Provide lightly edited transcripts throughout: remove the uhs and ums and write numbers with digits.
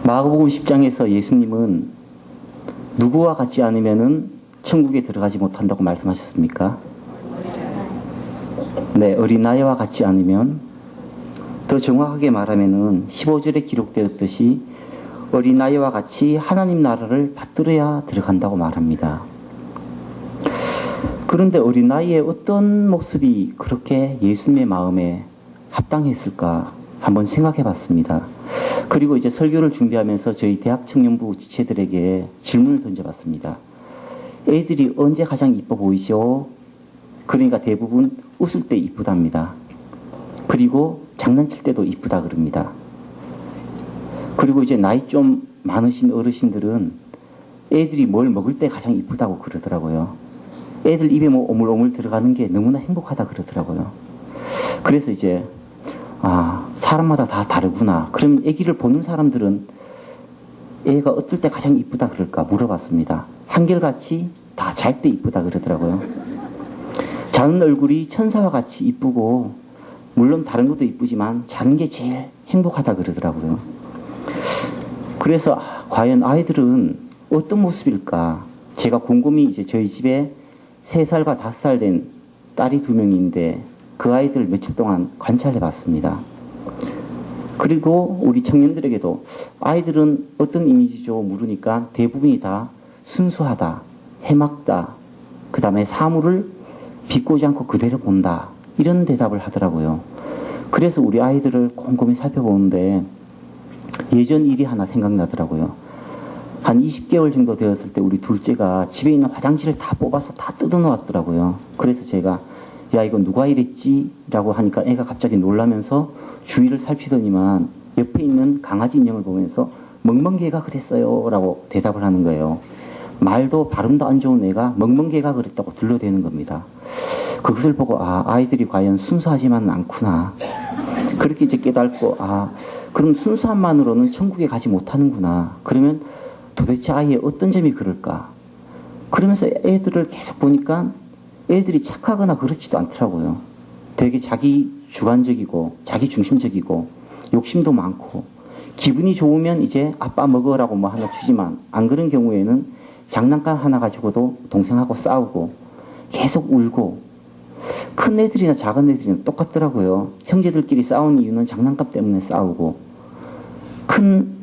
마가복음 10장에서 예수님은 누구와 같지 않으면은 천국에 들어가지 못한다고 말씀하셨습니까? 네, 어린아이와 같지 않으면, 더 정확하게 말하면은 15절에 기록되었듯이 어린아이와 같이 하나님 나라를 받들어야 들어간다고 말합니다. 그런데 어린아이의 어떤 모습이 그렇게 예수님의 마음에 합당했을까 한번 생각해 봤습니다. 그리고 이제 설교를 준비하면서 저희 대학 청년부 지체들에게 질문을 던져봤습니다. 애들이 언제 가장 이뻐 보이시오? 그러니까 대부분 웃을 때 이쁘답니다. 그리고 장난칠 때도 이쁘다 그럽니다. 그리고 이제 나이 좀 많으신 어르신들은 애들이 뭘 먹을 때 가장 이쁘다고 그러더라고요. 애들 입에 뭐 오물오물 들어가는 게 너무나 행복하다 그러더라고요. 그래서 이제 사람마다 다 다르구나. 그럼 애기를 보는 사람들은 애가 어떨 때 가장 이쁘다 그럴까 물어봤습니다. 한결같이 다 잘 때 이쁘다 그러더라고요. 자는 얼굴이 천사와 같이 이쁘고 물론 다른 것도 이쁘지만 자는 게 제일 행복하다 그러더라고요. 그래서 과연 아이들은 어떤 모습일까? 제가 곰곰이 이제 저희 집에 3살과 5살 된 딸이 2명인데 그 아이들 며칠 동안 관찰해 봤습니다. 그리고 우리 청년들에게도 아이들은 어떤 이미지죠? 물으니까 대부분이 다 순수하다, 해맑다, 그 다음에 사물을 비꼬지 않고 그대로 본다. 이런 대답을 하더라고요. 그래서 우리 아이들을 곰곰이 살펴보는데 예전 일이 하나 생각나더라고요. 한 20개월 정도 되었을 때 우리 둘째가 집에 있는 화장실을 다 뽑아서 다 뜯어놓았더라고요. 그래서 제가 야 이건 누가 이랬지? 라고 하니까 애가 갑자기 놀라면서 주위를 살피더니만 옆에 있는 강아지 인형을 보면서 멍멍개가 그랬어요 라고 대답을 하는 거예요. 말도 발음도 안 좋은 애가 멍멍개가 그랬다고 들러대는 겁니다. 그것을 보고 아이들이 과연 순수하지만은 않구나. 그렇게 이제 깨닫고 그럼 순수함만으로는 천국에 가지 못하는구나. 그러면 도대체 아이의 어떤 점이 그럴까? 그러면서 애들을 계속 보니까 애들이 착하거나 그렇지도 않더라고요. 되게 자기 주관적이고 자기 중심적이고 욕심도 많고 기분이 좋으면 이제 아빠 먹으라고 뭐 하나 주지만 안 그런 경우에는 장난감 하나 가지고도 동생하고 싸우고 계속 울고 큰 애들이나 작은 애들이나 똑같더라고요. 형제들끼리 싸우는 이유는 장난감 때문에 싸우고 큰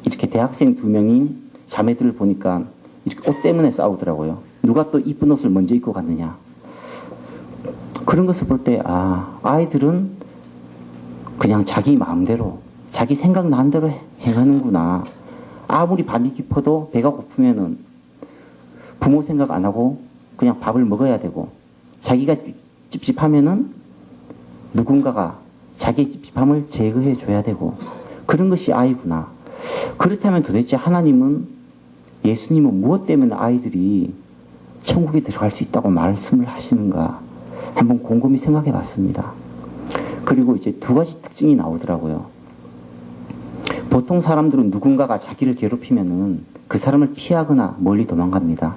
이렇게 대학생 2명인 자매들을 보니까 이렇게 옷 때문에 싸우더라고요. 누가 또 이쁜 옷을 먼저 입고 갔느냐. 그런 것을 볼 때 아이들은 그냥 자기 마음대로 자기 생각나는 대로 행하는구나. 아무리 밤이 깊어도 배가 고프면은 부모 생각 안 하고 그냥 밥을 먹어야 되고 자기가 찝찝하면은 누군가가 자기의 찝찝함을 제거해 줘야 되고 그런 것이 아이구나. 그렇다면 도대체 하나님은 예수님은 무엇 때문에 아이들이 천국에 들어갈 수 있다고 말씀을 하시는가 한번 곰곰이 생각해 봤습니다. 그리고 이제 2가지 특징이 나오더라고요. 보통 사람들은 누군가가 자기를 괴롭히면은 그 사람을 피하거나 멀리 도망갑니다.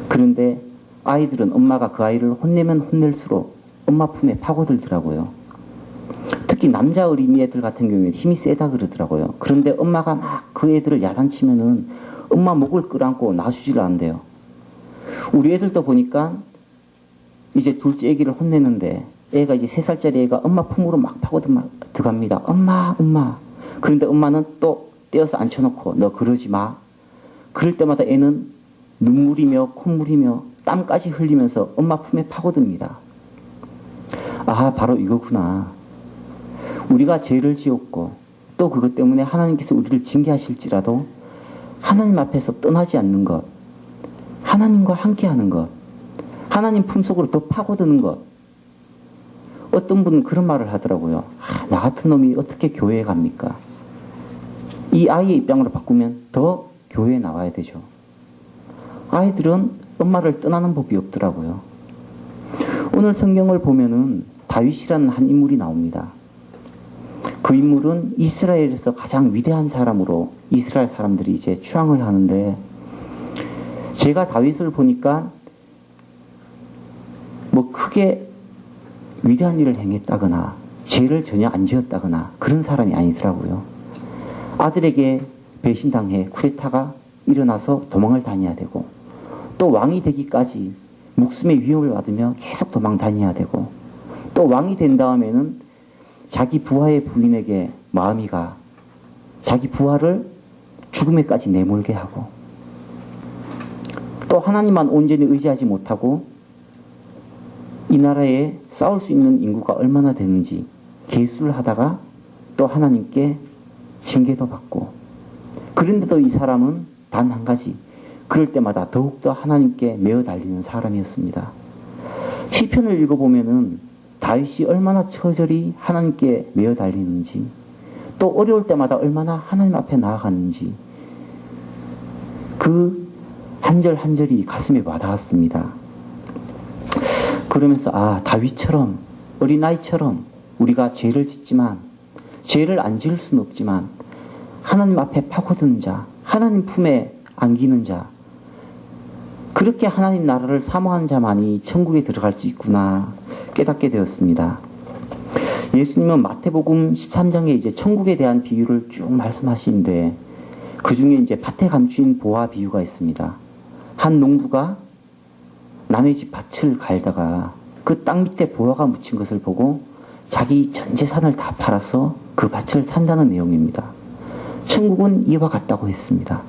그런데 아이들은 엄마가 그 아이를 혼내면 혼낼수록 엄마 품에 파고들더라고요. 특히 남자 어린이애들 같은 경우에 힘이 세다 그러더라고요. 그런데 엄마가 막 그 애들을 야단치면은 엄마 목을 끌어안고 놔주지를 않대요. 우리 애들도 보니까 이제 둘째 애기를 혼내는데 애가 이제 3살짜리 애가 엄마 품으로 막 들어갑니다. 엄마. 그런데 엄마는 또 떼어서 앉혀놓고 너 그러지 마. 그럴 때마다 애는 눈물이며 콧물이며 땀까지 흘리면서 엄마 품에 파고듭니다. 바로 이거구나. 우리가 죄를 지었고 또 그것 때문에 하나님께서 우리를 징계하실지라도 하나님 앞에서 떠나지 않는 것, 하나님과 함께하는 것, 하나님 품속으로 더 파고드는 것. 어떤 분은 그런 말을 하더라고요. 나 같은 놈이 어떻게 교회에 갑니까? 이 아이의 입장으로 바꾸면 더 교회에 나와야 되죠. 아이들은 엄마를 떠나는 법이 없더라고요. 오늘 성경을 보면은 다윗이라는 한 인물이 나옵니다. 그 인물은 이스라엘에서 가장 위대한 사람으로 이스라엘 사람들이 이제 추앙을 하는데 제가 다윗을 보니까 뭐 크게 위대한 일을 행했다거나 죄를 전혀 안 지었다거나 그런 사람이 아니더라고요. 아들에게 배신당해 쿠데타가 일어나서 도망을 다녀야 되고, 또 왕이 되기까지 목숨의 위협을 받으며 계속 도망 다녀야 되고, 또 왕이 된 다음에는 자기 부하의 부인에게 마음이 가 자기 부하를 죽음에까지 내몰게 하고, 또 하나님만 온전히 의지하지 못하고 이 나라에 싸울 수 있는 인구가 얼마나 되는지 계수를 하다가 또 하나님께 징계도 받고, 그런데도 이 사람은 단 한 가지, 그럴 때마다 더욱더 하나님께 매어 달리는 사람이었습니다. 시편을 읽어보면은 다윗이 얼마나 처절히 하나님께 매어 달리는지, 또 어려울 때마다 얼마나 하나님 앞에 나아갔는지, 그 한 절 한 절이 가슴에 와닿았습니다. 그러면서 다윗처럼, 어린아이처럼 우리가 죄를 짓지만, 죄를 안 지을 수는 없지만 하나님 앞에 파고드는 자, 하나님 품에 안기는 자, 그렇게 하나님 나라를 사모하는 자만이 천국에 들어갈 수 있구나 깨닫게 되었습니다. 예수님은 마태복음 13장에 이제 천국에 대한 비유를 쭉 말씀하시는데, 그 중에 이제 밭에 감추인 보화 비유가 있습니다. 한 농부가 남의 집 밭을 갈다가 그 땅 밑에 보화가 묻힌 것을 보고 자기 전 재산을 다 팔아서 그 밭을 산다는 내용입니다. 천국은 이와 같다고 했습니다.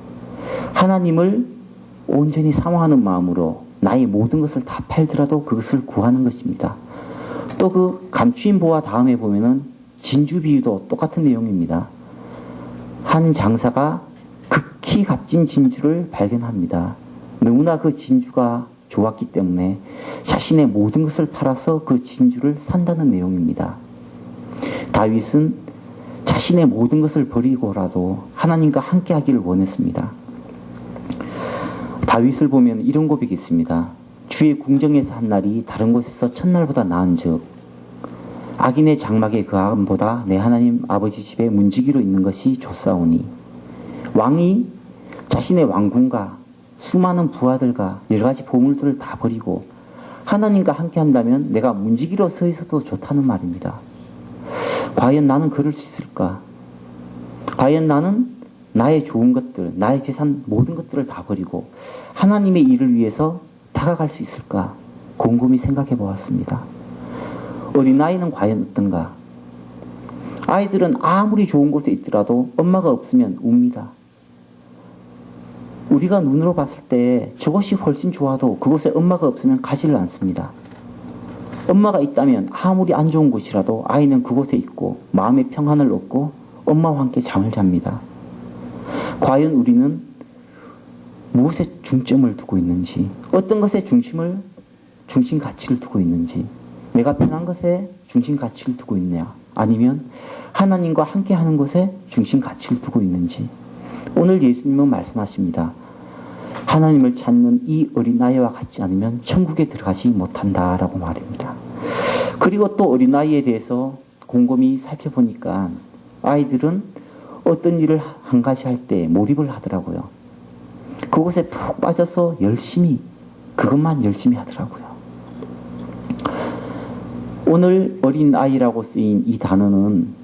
하나님을 온전히 사모하는 마음으로 나의 모든 것을 다 팔더라도 그것을 구하는 것입니다. 또 그 감추인 보화 다음에 보면은 진주 비유도 똑같은 내용입니다. 한 장사가 극히 값진 진주를 발견합니다. 너무나 그 진주가 좋았기 때문에 자신의 모든 것을 팔아서 그 진주를 산다는 내용입니다. 다윗은 자신의 모든 것을 버리고라도 하나님과 함께 하기를 원했습니다. 다윗을 보면 이런 고백이 있습니다. 주의 궁정에서 한 날이 다른 곳에서 첫날보다 나은즉 악인의 장막의 그함보다 내 하나님 아버지 집에 문지기로 있는 것이 좋사오니, 왕이 자신의 왕궁과 수많은 부하들과 여러 가지 보물들을 다 버리고 하나님과 함께 한다면 내가 문지기로 서 있어도 좋다는 말입니다. 과연 나는 그럴 수 있을까? 과연 나는 나의 좋은 것들, 나의 재산 모든 것들을 다 버리고 하나님의 일을 위해서 다가갈 수 있을까? 곰곰이 생각해 보았습니다. 어린아이는 과연 어떤가? 아이들은 아무리 좋은 곳에 있더라도 엄마가 없으면 웁니다. 우리가 눈으로 봤을 때 저것이 훨씬 좋아도 그곳에 엄마가 없으면 가지를 않습니다. 엄마가 있다면 아무리 안 좋은 곳이라도 아이는 그곳에 있고 마음의 평안을 얻고 엄마와 함께 잠을 잡니다. 과연 우리는 무엇에 중점을 두고 있는지, 어떤 것에 중심 가치를 두고 있는지, 내가 편한 것에 중심 가치를 두고 있냐, 아니면 하나님과 함께 하는 것에 중심 가치를 두고 있는지. 오늘 예수님은 말씀하십니다. 하나님을 찾는 이 어린아이와 같지 않으면 천국에 들어가지 못한다라고 말입니다. 그리고 또 어린아이에 대해서 곰곰이 살펴보니까 아이들은 어떤 일을 한 가지 할 때 몰입을 하더라고요. 그곳에 푹 빠져서 그것만 열심히 하더라고요. 오늘 어린아이라고 쓰인 이 단어는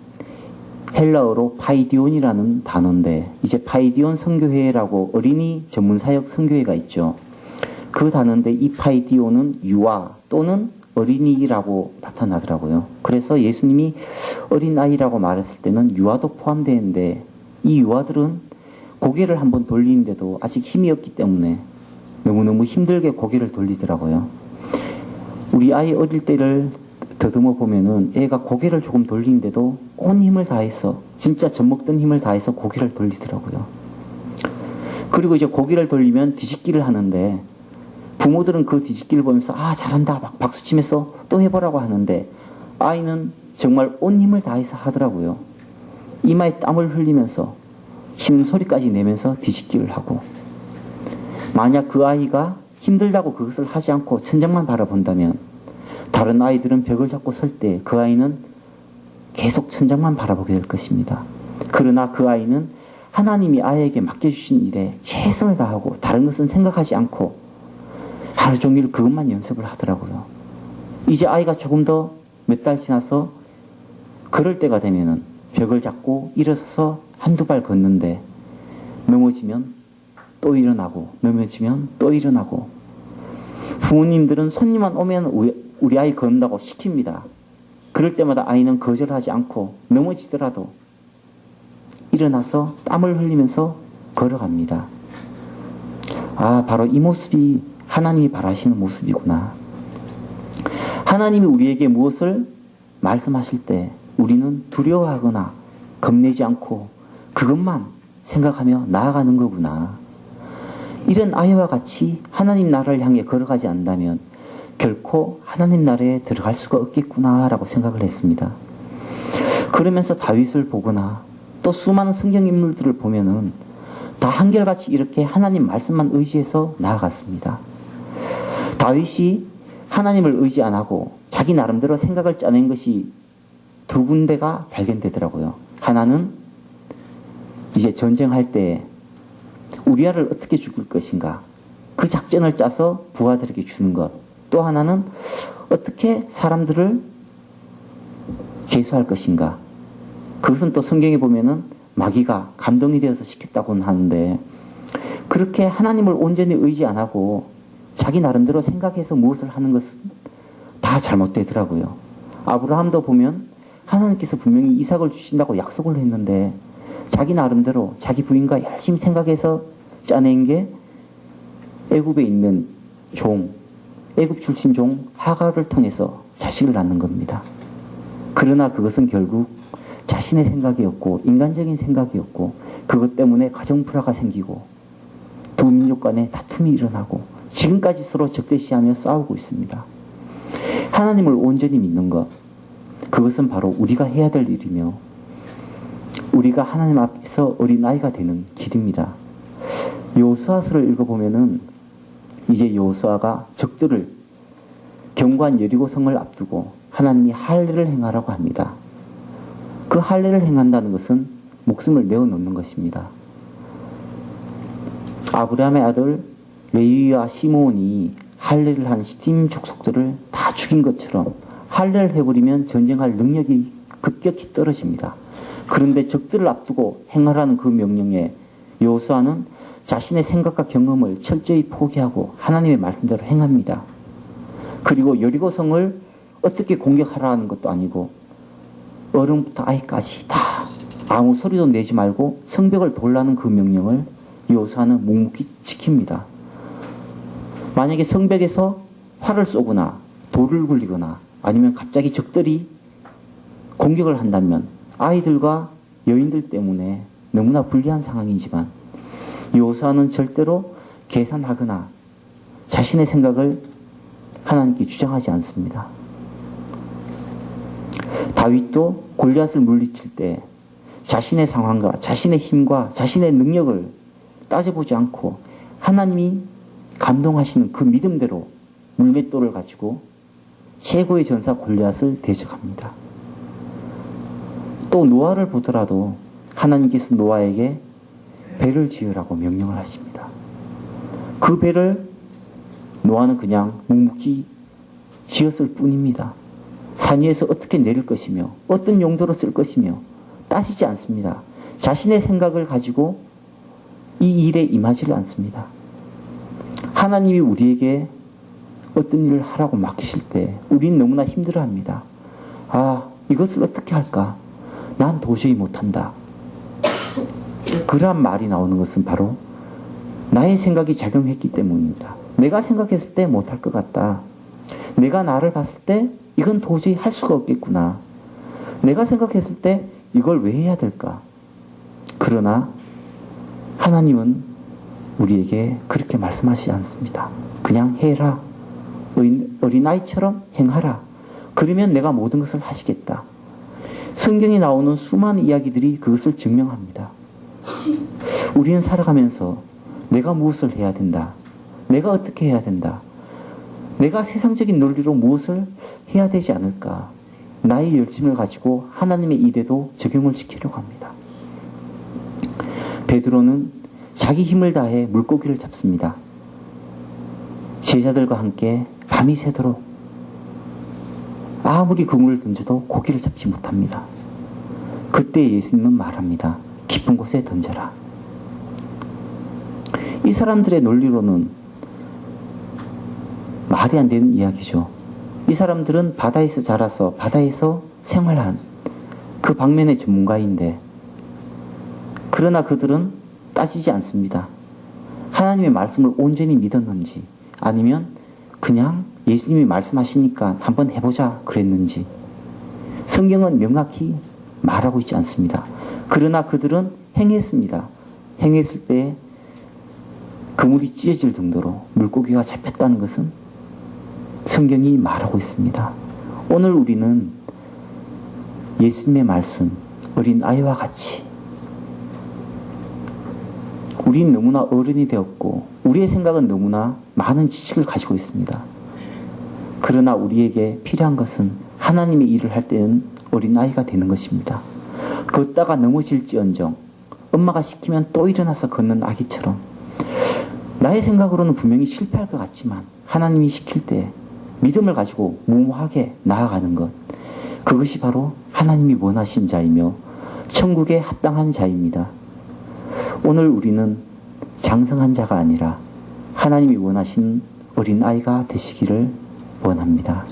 헬라어로 파이디온이라는 단어인데, 이제 파이디온 선교회라고 어린이 전문사역 선교회가 있죠. 그 단어인데 이 파이디온은 유아 또는 어린이라고 나타나더라고요. 그래서 예수님이 어린아이라고 말했을 때는 유아도 포함되는데, 이 유아들은 고개를 한번 돌리는데도 아직 힘이 없기 때문에 너무너무 힘들게 고개를 돌리더라고요. 우리 아이 어릴 때를 더듬어 보면은 애가 고개를 조금 돌리는데도 온 힘을 다해서, 진짜 젖먹던 힘을 다해서 고개를 돌리더라고요. 그리고 이제 고개를 돌리면 뒤집기를 하는데, 부모들은 그 뒤집기를 보면서 잘한다 막 박수치면서 또 해보라고 하는데, 아이는 정말 온 힘을 다해서 하더라고요. 이마에 땀을 흘리면서 신음소리까지 내면서 뒤집기를 하고, 만약 그 아이가 힘들다고 그것을 하지 않고 천장만 바라본다면, 다른 아이들은 벽을 잡고 설 때 그 아이는 계속 천장만 바라보게 될 것입니다. 그러나 그 아이는 하나님이 아이에게 맡겨주신 일에 최선을 다하고 다른 것은 생각하지 않고 하루 종일 그것만 연습을 하더라고요. 이제 아이가 조금 더 몇 달 지나서 그럴 때가 되면은 벽을 잡고 일어서서 한두 발 걷는데 넘어지면 또 일어나고 넘어지면 또 일어나고 부모님들은 손님만 오면 우리 아이 걷는다고 시킵니다. 그럴 때마다 아이는 거절하지 않고 넘어지더라도 일어나서 땀을 흘리면서 걸어갑니다. 아, 바로 이 모습이 하나님이 바라시는 모습이구나. 하나님이 우리에게 무엇을 말씀하실 때 우리는 두려워하거나 겁내지 않고 그것만 생각하며 나아가는 거구나. 이런 아이와 같이 하나님 나라를 향해 걸어가지 않는다면 결코 하나님 나라에 들어갈 수가 없겠구나라고 생각을 했습니다. 그러면서 다윗을 보거나 또 수많은 성경 인물들을 보면은 다 한결같이 이렇게 하나님 말씀만 의지해서 나아갔습니다. 다윗이 하나님을 의지 안 하고 자기 나름대로 생각을 짜낸 것이 두 군데가 발견되더라고요. 하나는 이제 전쟁할 때 우리아를 어떻게 죽일 것인가, 그 작전을 짜서 부하들에게 주는 것. 또 하나는 어떻게 사람들을 계수할 것인가. 그것은 또 성경에 보면은 마귀가 감동이 되어서 시켰다고는 하는데, 그렇게 하나님을 온전히 의지 안 하고 자기 나름대로 생각해서 무엇을 하는 것은 다 잘못되더라고요. 아브라함도 보면 하나님께서 분명히 이삭을 주신다고 약속을 했는데 자기 나름대로 자기 부인과 열심히 생각해서 짜낸 게 애굽에 있는 종, 애굽 출신 종 하갈을 통해서 자식을 낳는 겁니다. 그러나 그것은 결국 자신의 생각이었고 인간적인 생각이었고, 그것 때문에 가정 불화가 생기고 두 민족 간에 다툼이 일어나고 지금까지 서로 적대시하며 싸우고 있습니다. 하나님을 온전히 믿는 것, 그것은 바로 우리가 해야 될 일이며 우리가 하나님 앞에서 어린아이가 되는 길입니다. 여호수아서를 읽어보면은 이제 여호수아가 적들을 견고한 여리고성을 앞두고 하나님이 할례를 행하라고 합니다. 그 할례를 행한다는 것은 목숨을 내어놓는 것입니다. 아브라함의 아들 레위와 시므온이 할례를 한 시딤 족속들을 다 죽인 것처럼 할례를 해버리면 전쟁할 능력이 급격히 떨어집니다. 그런데 적들을 앞두고 행하라는 그 명령에 여호수아는 자신의 생각과 경험을 철저히 포기하고 하나님의 말씀대로 행합니다. 그리고 여리고성을 어떻게 공격하라는 것도 아니고 어른부터 아이까지 다 아무 소리도 내지 말고 성벽을 돌라는 그 명령을 여호수아는 묵묵히 지킵니다. 만약에 성벽에서 활을 쏘거나 돌을 굴리거나 아니면 갑자기 적들이 공격을 한다면 아이들과 여인들 때문에 너무나 불리한 상황이지만 여호수아는 절대로 계산하거나 자신의 생각을 하나님께 주장하지 않습니다. 다윗도 골리앗을 물리칠 때 자신의 상황과 자신의 힘과 자신의 능력을 따져보지 않고 하나님이 감동하시는 그 믿음대로 물맷돌을 가지고 최고의 전사 골리앗을 대적합니다. 또 노아를 보더라도 하나님께서 노아에게 배를 지으라고 명령을 하십니다. 그 배를 노아는 그냥 묵묵히 지었을 뿐입니다. 산 위에서 어떻게 내릴 것이며 어떤 용도로 쓸 것이며 따지지 않습니다. 자신의 생각을 가지고 이 일에 임하지를 않습니다. 하나님이 우리에게 어떤 일을 하라고 맡기실 때 우리는 너무나 힘들어합니다. 아, 이것을 어떻게 할까? 난 도저히 못한다. 그러한 말이 나오는 것은 바로 나의 생각이 작용했기 때문입니다. 내가 생각했을 때 못할 것 같다. 내가 나를 봤을 때 이건 도저히 할 수가 없겠구나. 내가 생각했을 때 이걸 왜 해야 될까? 그러나 하나님은 우리에게 그렇게 말씀하시지 않습니다. 그냥 해라. 어린아이처럼 행하라. 그러면 내가 모든 것을 하시겠다. 성경에 나오는 수많은 이야기들이 그것을 증명합니다. 우리는 살아가면서 내가 무엇을 해야 된다. 내가 어떻게 해야 된다. 내가 세상적인 논리로 무엇을 해야 되지 않을까. 나의 열심을 가지고 하나님의 일에도 적용을 시키려고 합니다. 베드로는 자기 힘을 다해 물고기를 잡습니다. 제자들과 함께 밤이 새도록 아무리 그물을 던져도 고기를 잡지 못합니다. 그때 예수님은 말합니다. 깊은 곳에 던져라. 이 사람들의 논리로는 말이 안 되는 이야기죠. 이 사람들은 바다에서 자라서 바다에서 생활한 그 방면의 전문가인데, 그러나 그들은 따지지 않습니다. 하나님의 말씀을 온전히 믿었는지, 아니면 그냥 예수님이 말씀하시니까 한번 해보자 그랬는지, 성경은 명확히 말하고 있지 않습니다. 그러나 그들은 행했습니다. 행했을 때 그물이 찢어질 정도로 물고기가 잡혔다는 것은 성경이 말하고 있습니다. 오늘 우리는 예수님의 말씀, 어린 아이와 같이, 우린 너무나 어른이 되었고 우리의 생각은 너무나 많은 지식을 가지고 있습니다. 그러나 우리에게 필요한 것은 하나님의 일을 할 때는 어린아이가 되는 것입니다. 걷다가 넘어질지언정 엄마가 시키면 또 일어나서 걷는 아기처럼, 나의 생각으로는 분명히 실패할 것 같지만 하나님이 시킬 때 믿음을 가지고 무모하게 나아가는 것, 그것이 바로 하나님이 원하신 자이며 천국에 합당한 자입니다. 오늘 우리는 장성한 자가 아니라 하나님이 원하신 어린아이가 되시기를 원합니다.